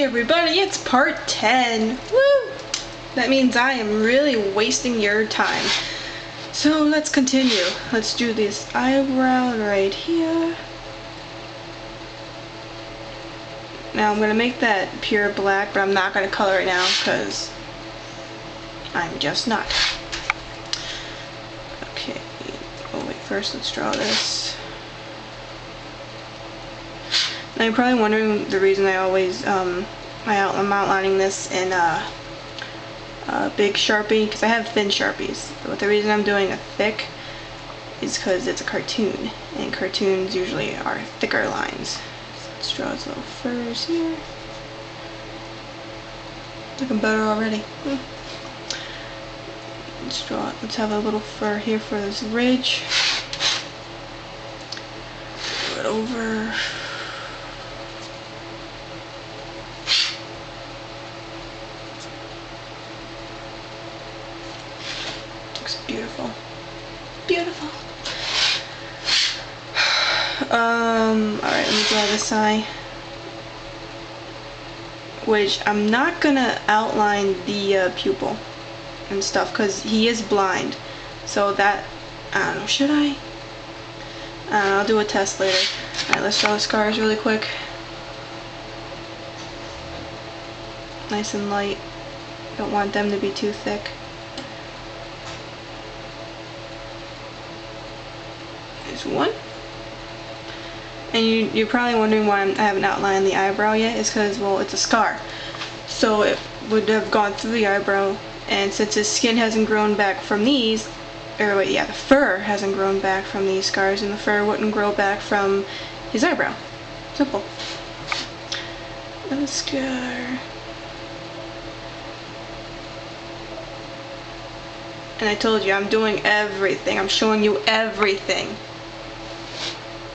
Hey everybody, it's part 10. Woo! That means I am really wasting your time. So let's continue. Let's do this eyebrow right here. Now I'm gonna make that pure black, but I'm not gonna color it now because I'm just not. Okay. Oh wait, first let's draw this. Now you're probably wondering the reason I always I'm outlining this in a big Sharpie, because I have thin Sharpies. But the reason I'm doing a thick is because it's a cartoon, and cartoons usually are thicker lines. So let's draw his little furs here. Looking better already. Let's have a little fur here for this ridge. Go it over. Looks beautiful. Beautiful. Alright, let me draw this eye. Which I'm not gonna outline the pupil and stuff because he is blind. So that, I don't know, should I? I don't know, I'll do a test later. Alright, let's draw the scars really quick. Nice and light. Don't want them to be too thick. There's one. And you're probably wondering why I haven't outlined the eyebrow yet. It's because, well, it's a scar. So it would have gone through the eyebrow, and since his skin hasn't grown back from these, or wait, yeah, the fur hasn't grown back from these scars, and the fur wouldn't grow back from his eyebrow. Simple. Another scar. And I told you, I'm doing everything. I'm showing you everything.